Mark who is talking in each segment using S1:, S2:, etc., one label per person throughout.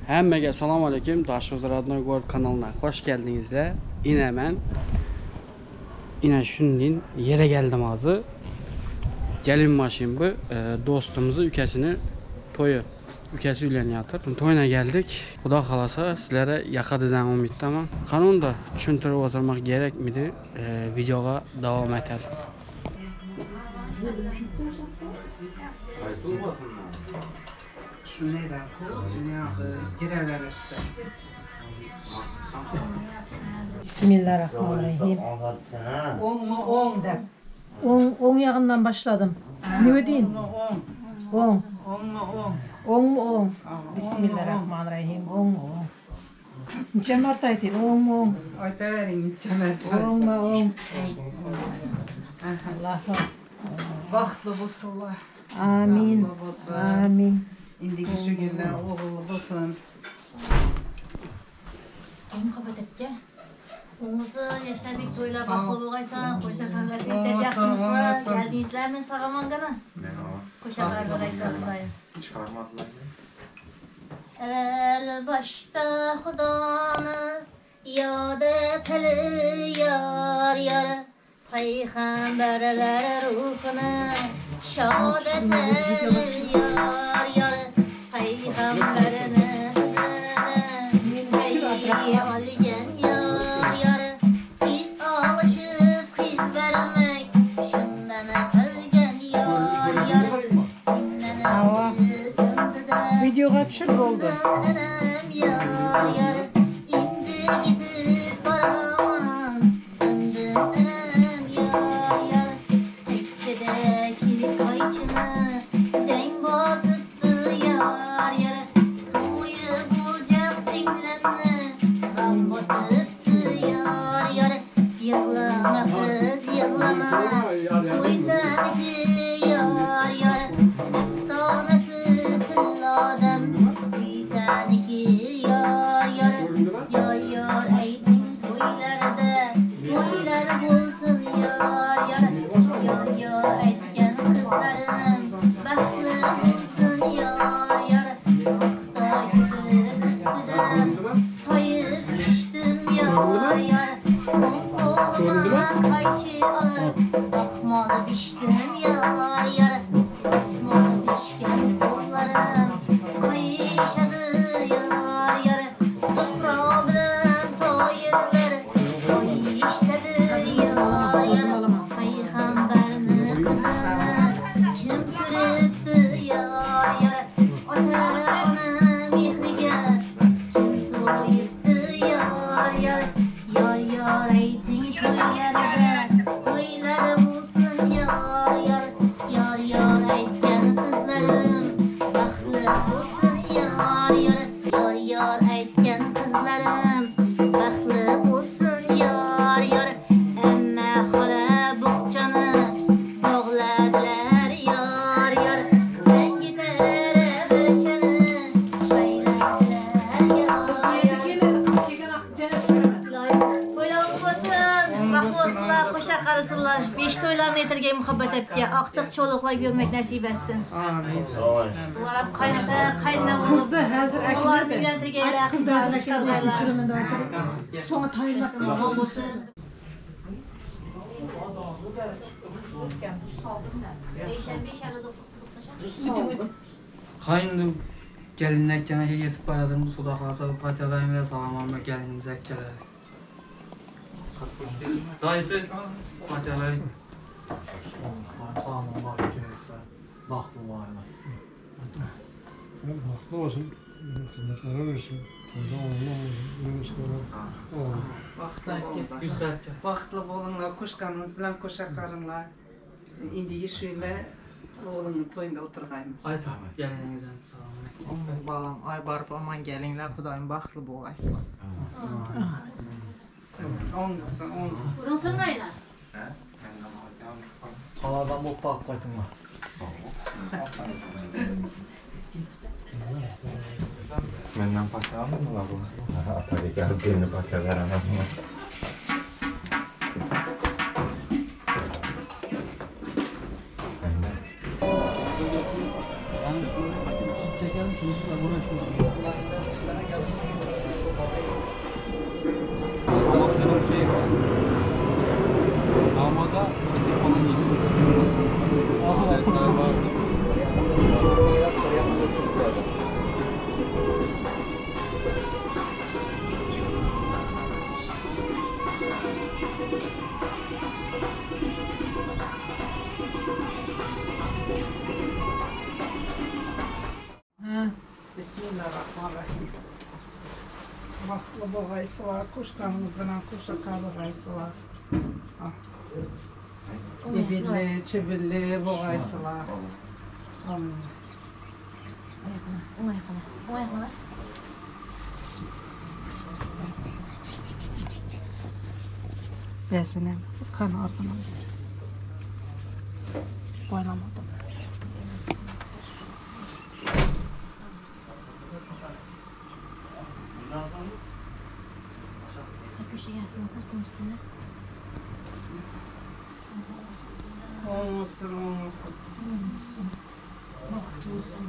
S1: Həmməgə salam aleyküm. Daşoz Radno World kanalına hoş geldinizler. Yine şimdi yere geldim azı. Gelin maşın bu. Dostumuzu ülkesini toyu. Ülkesi yatır. Toyuna geldik. Xuda xalasa sizlere yaka dedən umiddə ama kanunu da düşüntürüb oturmaq gerek midir? Videoya devam edelim.
S2: Şu neyden gireler işte.
S3: Bismillahirrahmanirrahim.
S2: On de.
S3: On yağından başladım. Ne ödeyim? On. On mu on? Bismillahirrahmanirrahim. On mu on? Neçə marta edir? On mu on?
S2: Ayterin çemer.
S3: On mu on? Allah'ım.
S2: Vaxtlı olsunlar.
S3: Amin.
S2: Vaxtlı olsun.
S3: Amin.
S2: İndiki şu günler oğullu olsun.
S4: Onu kapat etke. Oğlusu yaşlar bir toyla baklı boğaysan, koşa kargası sen yaxşımızlar. Geldinizler mi sağaman gana? Koşa kargası dayı.
S5: Çıkarmadılar.
S4: El başta Xudanı yad eteli yar yar. Peygamberler ruhunu şad eteli yar yar. Peygamberin kızını aligen yar yar. Biz alışıp kız vermek şundan akılgen yar yar. İnnen kızıntıda
S3: Videoya düşür oldu.
S4: Anam yar yar, indi gidip baraman. Döndüm anam yar yar, tekkedeki kayçını sen basıttı yar yar. Toyu bulacak sinirlerini kan basıpsı yar yar. Yıklama kız yıklama, toy seniki yar yar. Destanesi tılladem. Seniki yar yar, yar yar eydin toylarda, toylar bulsun yar yar, yar yar etken kızlarım, baxtlı bulsun yar yar. Akta gidip üstüden, kayıp düştüm yar yar. Oğluma kayçı alıp, akmalı biçtim yar yar. Akmalı biçken kollarım, kayışadı. Beş toylarını yetirgen muhabbet etke, aktık çolukla görmek nasip etsin.
S2: Amin.
S4: Ular kaynata, kaynana olup,
S3: Kız da hazır
S4: ular
S3: akıllı.
S4: evlentirgeyle, kızlarını çıkarmayla.
S3: Sonra taymak
S4: Olmasın.
S6: Kayındım gelinler gene yetip baradım bu suda kalsa bu paçalarını da tamamlanma gelinimiz ekkeler. Dayısı paçaları.
S5: Tamam bak gelirse. Baktım var mı?
S7: Haklı olsun. Kızlara versin. Kızlar olmaz.
S2: Vaxtlı bolunlar, koşkanınız bilen koşa karınlar. İndiki şöyle oğlunun toyunda oturgayımız.
S6: Ay tamam gelininize salam.
S2: Balam, ay barıb aman gelinler, Xudayım baxtlı boğaysın. Olmasın, olmasın.
S4: Burun sırnayla.
S5: Havadan bu bak batınma. Benden paket aldın mı la bu? Tabii geldiğini paket veremem.
S1: Çekelim çocuklar uğraşıyoruz.
S5: şey var. Damada etek falan giydim. Adetler vardı.
S3: Ha, Bismillahirrahmanirrahim. Vaklı boğayısılar, kuşkanımızdan kuşa kalıgayısılar. İbilli, çibilli boğayısılar.
S4: Ayakına. O ayakına. O ayakına.
S3: Besinem, kan arkanım. Oynamadım.
S4: Köşe gelsin, tırtın üstüne.
S2: Olmasın, olmasın.
S3: Baktı olsun.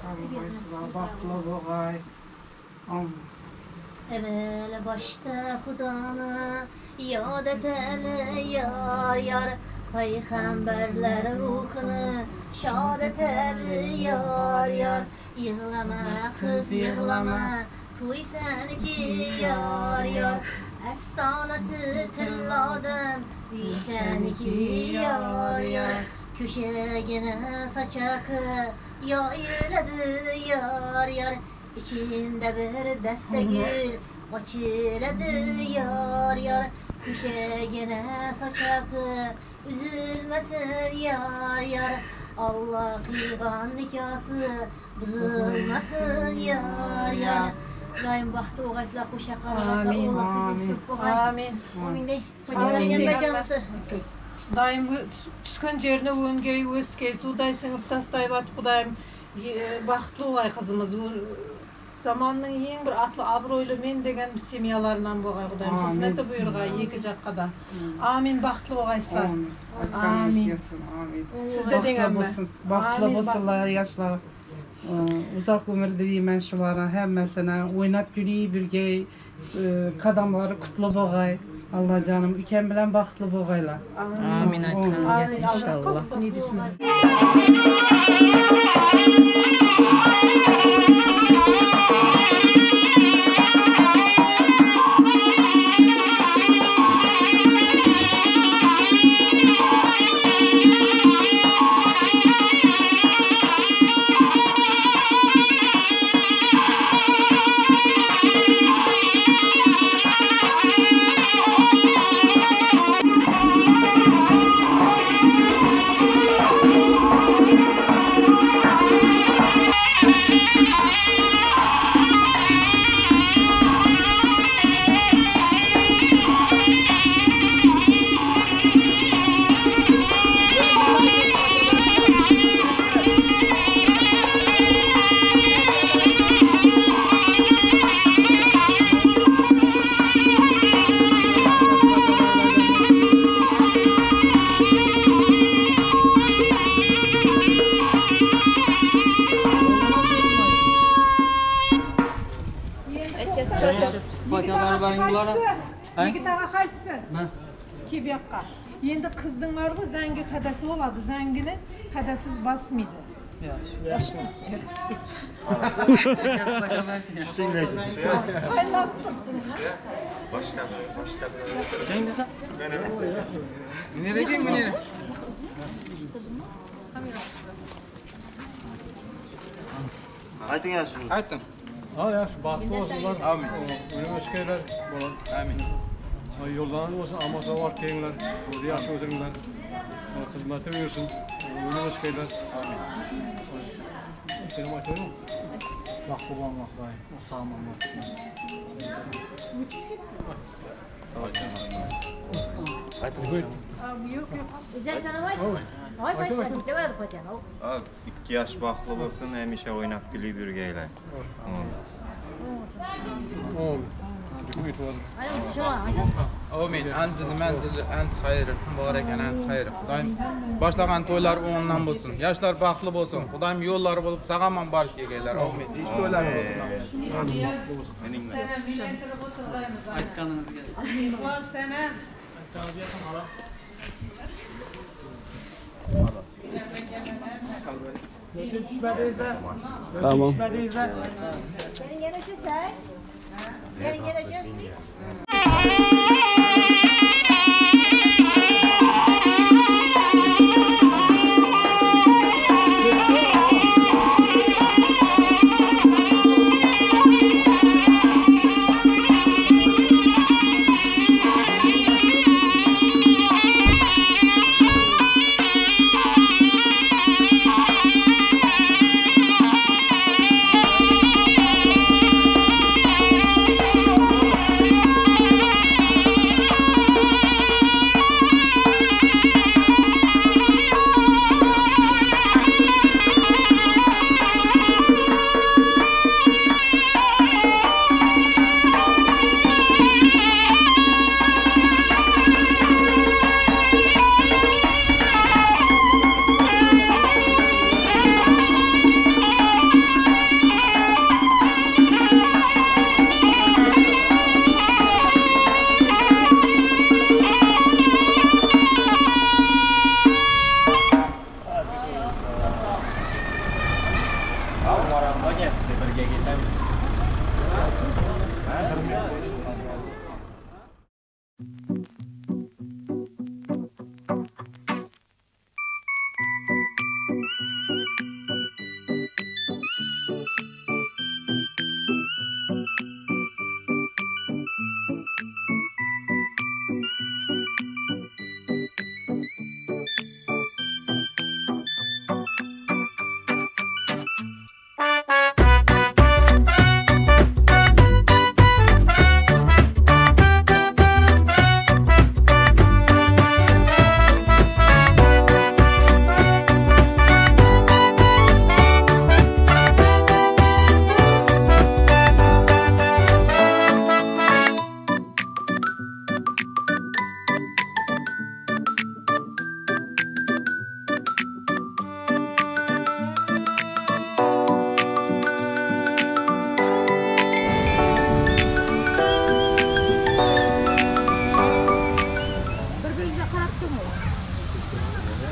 S2: Kalıgayısılar, baklı boğay.
S4: Evvel başta Xudanı yad etene yar yar, Peygamberler ruhunu şad etene yar yar. Yığlama kız yığlama, Toy seniki yar yar. Estanası tilladan, seniki yar yar. Köşegine saçakı yayladı yar yar. İçinde bir deste gül açıladı yar yar. Köşegine saçakı üzülmesin yar yar. Allah kıygan nikası bozulmasın yar yar. Daim baktı o gaysla kuşa kararsa
S3: Amin,
S4: oğlan fiziz
S3: amin.
S4: kut boğay.
S3: Amin.
S4: Amin dey.
S3: Amin.
S4: Pacarayın canısı.
S3: Daim түскен жеріне өңгей өскей судай сіңіп тастай батып құдайым бақытлы болғай қызымыз заманның ең бір атлы абыройлы мен деген семьяларынан болғай құдайым қызметі бұйырғай екі жаққа да амин бақытлы болғайсыздар
S2: Amin.
S3: Siz de deyin
S2: Baklı
S3: Amin,
S2: bolsalar yaşlar. Uzak ömür dileymen şulara hemmesine oynap gülüyü birgey kadamları kutlu boğay. Allah canım ülkem bilen baklı boğaylar.
S3: Amin aytqanınız gelsin inşallah.
S6: Paçalar benim bunlara.
S3: Yigit ağa qaysisin?
S6: Ben.
S3: Ki bu yoqqa. Endi qizding bor-ku, zangi qadasi bo'ladi. Zangini qadasiz basmaydi.
S6: Yaxshi. Paça versin.
S3: Qaynattım.
S5: Başka bir.
S6: Cengiz sen?
S5: Ben mesela.
S6: Nereye gideyim mi nereye?
S5: Aytın ya şunu.
S6: Aytdım.
S7: Ha yaxshi, baxtli bo'lsinlar.
S5: Amin.
S7: O'lim o'sgaylar bo'ladi.
S6: Amin.
S7: Yo'ldan bo'lsin, amasa bor kenglar. O'zi yaxshi o'tiringlar. Xizmati buyursin. O'lim o'sgaylar. Amin. Selam aytayım.
S6: Baxtli bo'lmoq voy. Sağlam olmoq.
S5: Aytın.
S3: Yo'q, yo'q.
S4: Güzel sana var. Ay paça, ne var paça?
S5: Abi 2 yaş baklı olsun, hemşe oynap gülüp yürüyeyle.
S7: Oh. Ümit var.
S4: Ay şu an.
S8: Amin. Anzil manzil ant hayır. Mübarek ant hayır. Xudoyim boshlagan to'ylar o'ng'indan bo'lsin. Yoshlar baxtli bo'lsin. Xudoyim yo'llari bo'lib sagaman bark yeganlar. Amin. Ish to'ylari bo'lsin.
S6: Aytganingiz kelsin.
S1: Tamam.
S4: Gelin gelişirsen. Gelin gelişirsin.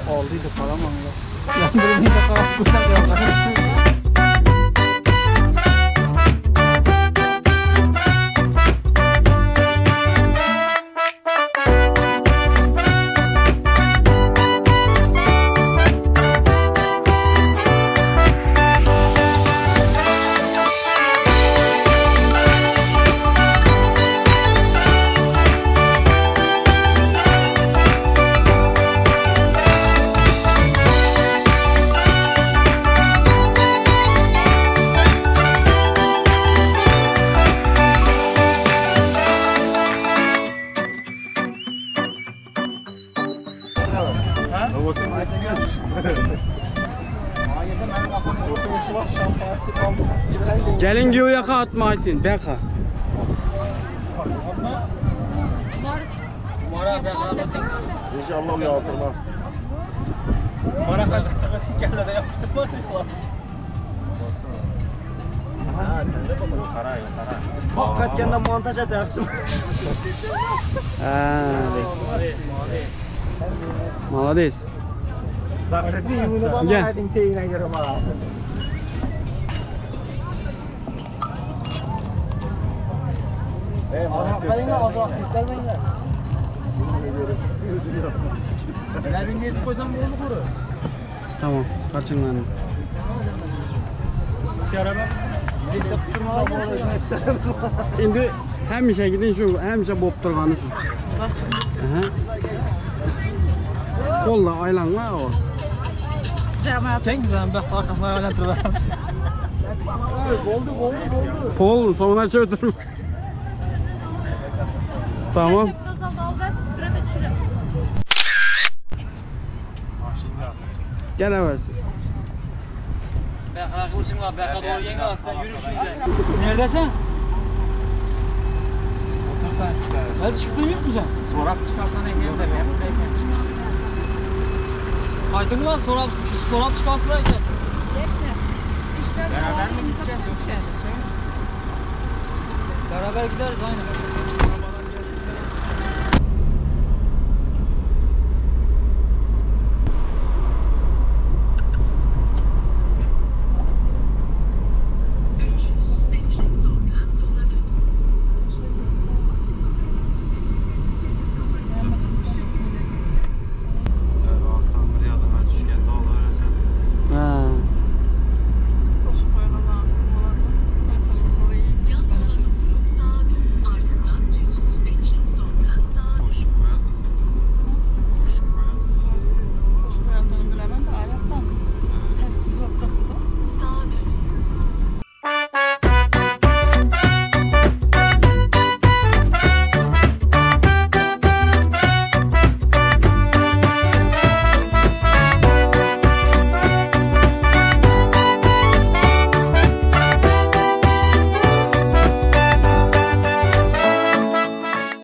S6: Aldıydı param anla. Yandırmayı da kalak kurtar.
S1: Gelin ki o yaka atma Aytin. Beka.
S5: İnşallah uyandırmaz.
S6: Bana kaç kelle de yapıştırmaz ihlas.
S5: Karay. Hakikaten montaj edersin.
S1: Молодец.
S5: Sakladın bunu bana
S1: Gel.
S5: verdin teyine göre bana.
S6: Kalınga azrak gelmeyin. Nereden gezip koysam bu onu kuru.
S1: Tamam. Kaçın lan. Şimdi həmişə gidin şu, həmişə bob durğanısın. Aha. Kolla aylanla o.
S6: Tek güzel bak arkasına yönlendirdiler. Oldu.
S1: Pol sonra çötür. Tamam. Gel eversin.
S6: Ben arkadaşım var. Ben doğru yenge aslında yürüyüşümüze. Neredesin?
S5: Otur sen şu tarafa.
S6: Ben çıktın yok mu sen?
S5: Sorap çıkarsan engel de ben buradayken çıkış.
S6: Kaydın lan sorap çıkarsın da gel.
S5: Beraber mi gideceğiz yoksa gideceğiz mi siz?
S6: Beraber gideriz aynen.